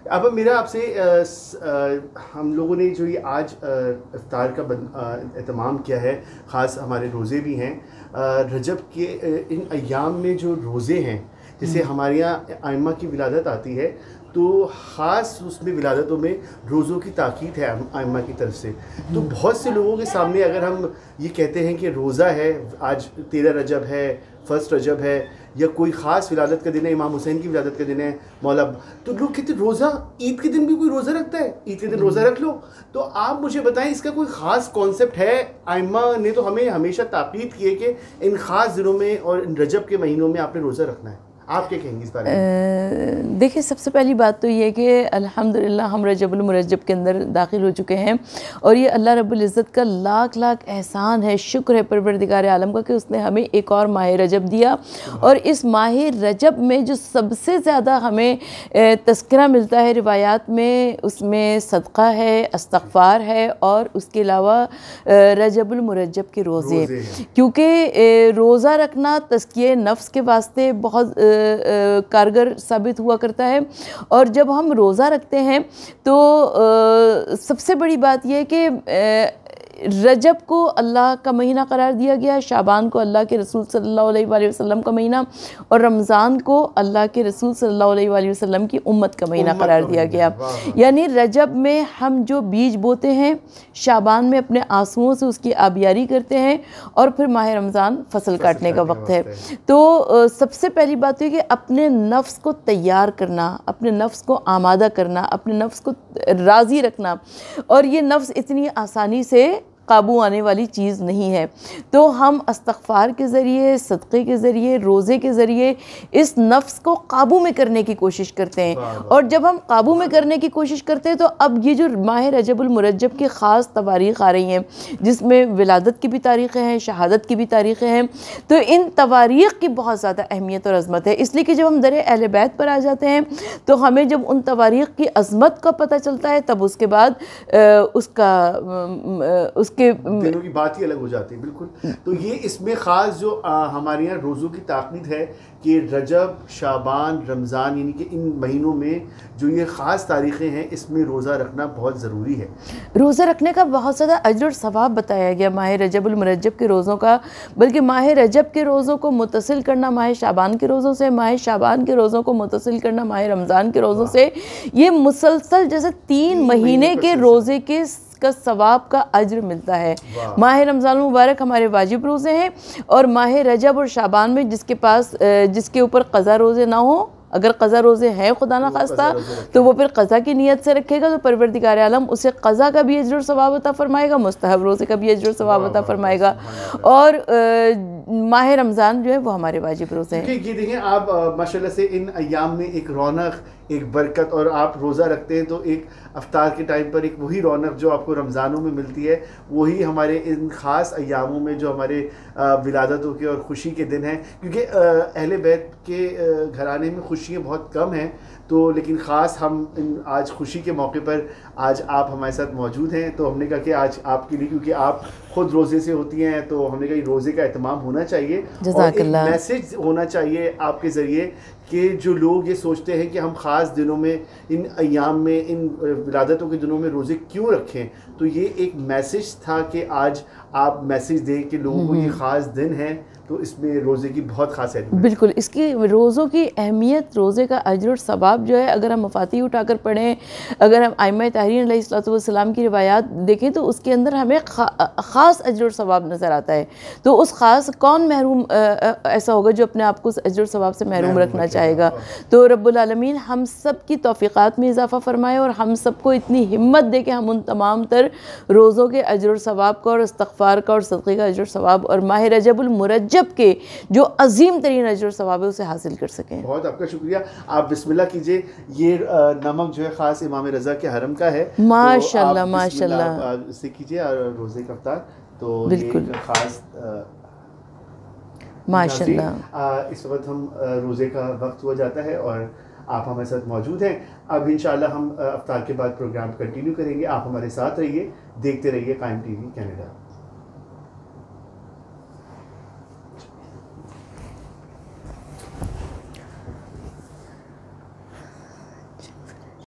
अब मेरा आपसे हम लोगों ने जो ये आज इफ्तार का एहतमाम किया है, ख़ास हमारे रोज़े भी हैं रजब के इन अय्याम में जो रोज़े हैं, जैसे हमारे यहाँ आइम्मा की विलादत आती है तो ख़ास उसमें विलादतों में रोज़ों की ताकीद है आइम्मा की तरफ से। तो बहुत से लोगों के सामने अगर हम ये कहते हैं कि रोज़ा है, आज 13 रजब है, 1 रजब है, या कोई ख़ास विलादत का दिन है, इमाम हुसैन की विलादत का दिन है मौला, तो लोग कहते हैं रोज़ा, ईद के दिन भी कोई रोज़ा रखता है, ईद के दिन रोज़ा रख लो। तो आप मुझे बताएं इसका कोई ख़ास कॉन्सेप्ट है? आइम्मा ने तो हमें हमेशा ताकीद की है कि इन ख़ास दिनों में और इन रजब के महीनों में आपने रोज़ा रखना है। आप क्या कहेंगे इस बारे में? देखिए, सबसे पहली बात तो ये कि अल्हम्दुलिल्लाह हम रजबुल मुरज्जब के अंदर दाखिल हो चुके हैं और ये अल्लाह रब्बुल इज़्ज़त का लाख लाख एहसान है, शुक्र है परवरदिगार आलम का कि उसने हमें एक और माह रजब दिया। और इस माह रजब में जो सबसे ज़्यादा हमें तज़किरा मिलता है रिवायात में, उसमें सदक़ा है, इस्तग़फ़ार है और उसके अलावा रजबुल मुरज्जब के रोज़े, क्योंकि रोज़ा रखना तज़किये नफ्स के वास्ते बहुत कारगर साबित हुआ करता है। और जब हम रोज़ा रखते हैं तो सबसे बड़ी बात यह है कि रजब को अल्लाह का महीना करार दिया गया, शाबान को अल्लाह के रसूल सल्लल्लाहु अलैहि वसल्लम का महीना और रमज़ान को अल्लाह के रसूल सल्लल्लाहु अलैहि वसल्लम की उम्मत का महीना करार दिया गया। यानी रजब में हम जो बीज बोते हैं, शाबान में अपने आंसुओं से उसकी आबियारी करते हैं और फिर माह रमज़ान फसल काटने का वक्त है। तो सबसे पहली बात है कि अपने नफ्स को तैयार करना, अपने नफ्स को आमादा करना, अपने नफ्स को राज़ी रखना, और ये नफ्स इतनी आसानी से काबू आने वाली चीज़ नहीं है। तो हम इस्तग़फ़ार के ज़रिए, सदक़े के ज़रिए, रोज़े के ज़रिए इस नफ्स को काबू में करने की कोशिश करते हैं। और जब हम काबू में करने की कोशिश करते हैं तो अब ये जो माह रजबुल मुरज्जब की ख़ास तवारीख़ आ रही हैं, जिसमें विलादत की भी तारीख़ें हैं, शहादत की भी तारीख़ें हैं, तो इन तवारीख़ की बहुत ज़्यादा अहमियत और अज़मत है। इसलिए कि जब हम दर अहले बैत पर आ जाते हैं तो हमें जब उन तवारीख़ की अज़मत का पता चलता है, तब उसके बाद उसके दिनों की बात ही अलग हो जाती है। बिल्कुल। तो ये इसमें ख़ास जो हमारे यहाँ रोज़ों की ताकीद है कि रजब, शाबान, रमज़ान, यानी कि इन महीनों में जो ये ख़ास तारीख़ें हैं, इसमें रोज़ा रखना बहुत ज़रूरी है। रोज़ा रखने का बहुत ज़्यादा अज्र और सवाब बताया गया माह रजबुल मुरज्जब के रोज़ों का, बल्कि माह रजब के रोज़ों को मुत्तसिल करना माह शाबान के रोज़ों से, माह शाबान के रोज़ों को मुत्तसिल करना माह रमज़ान के रोज़ों से, ये मुसलसल जैसे 3 महीने के रोज़े के का सवाब का अज्र मिलता है। माह रमज़ान मुबारक हमारे वाजिब रोज़े हैं और माह रजब और शाबान में जिसके ऊपर क़ज़ा रोज़े ना हो, अगर क़ज़ा रोज़े हैं खुदा ना खास्ता, तो वो फिर क़ज़ा की नीयत से रखेगा तो परवरदिगार आलम उसे क़ज़ा का भी अज्र और सवाब अता फरमाएगा, मुस्तहब रोज़े का भी अज्र और सवाब अता फरमाएगा। और माह रमज़ान जो है वो हमारे वाजिब रोज़े हैं। ये देखें आप माशाल्लाह से इन अय्याम में एक रौनक, एक बरकत, और आप रोज़ा रखते हैं तो एक अफ्तार के टाइम पर एक वही रौनक जो आपको रमज़ानों में मिलती है, वही हमारे इन ख़ास अय्यामों में जो हमारे विलादतों के और ख़ुशी के दिन हैं। क्योंकि अहले बैत के घराने में खुशियाँ बहुत कम हैं, तो लेकिन ख़ास हम आज खुशी के मौके पर आज आप हमारे साथ मौजूद हैं, तो हमने कहा कि आज आपके लिए, क्योंकि आप ख़ुद रोज़े से होती हैं, तो हमने कहा रोज़े का एहतमाम होना चाहिए और एक मैसेज होना चाहिए आपके ज़रिए कि जो लोग ये सोचते हैं कि हम ख़ास दिनों में, इन अय्याम में, इन विलादतों के दिनों में रोज़े क्यों रखें, तो ये एक मैसेज था कि आज आप मैसेज दें कि लोगों को ये ख़ास दिन है, तो इसमें रोज़े की बहुत ख़ास है। बिल्कुल, इसकी रोज़ों की अहमियत, रोज़े का अज्र और सवाब जो है, अगर हम मफ़ाती उठाकर पढ़ें, अगर हम आइम्मा ताहीरीन अलैहिस्सलाम की रिवायात देखें तो उसके अंदर हमें ख़ास अज्र और सवाब नज़र आता है। तो उस ख़ास कौन महरूम ऐसा होगा जो अपने आप को उस अज्र और सवाब से महरूम रखना चाहेगा। तो रब्बुल आलमीन हम सब की तौफ़ीक़ात में इजाफ़ा फ़रमाए और हम सबको इतनी हिम्मत दे कि हम उन तमाम तर रोज़ों के अज्र और सवाब का और इस्तग़फ़ार का और सदक़े का अज्र और सवाब और माह रजबुल मुरज्जब के जो अजीम तरीन अज्र और सवाब है उसे हासिल कर सकें। बहुत आपका शुक्रिया। आप बिस्मिल्लाह कीजिए। ये नमक जो है ख़ास इमाम रज़ा के हरम का है, माशाल्लाह तो माशाल्लाह इसे कीजिए और रोज़े का इफ्तार, तो बिल्कुल ख़ास माशाल्लाह। इस वक्त हम रोज़े का वक्त हुआ जाता है और आप हमारे साथ मौजूद हैं। अब इंशाल्लाह हम इफ्तार के बाद प्रोग्राम कंटिन्यू करेंगे। आप हमारे साथ रहिए, देखते रहिए कायम टीवी कनाडा।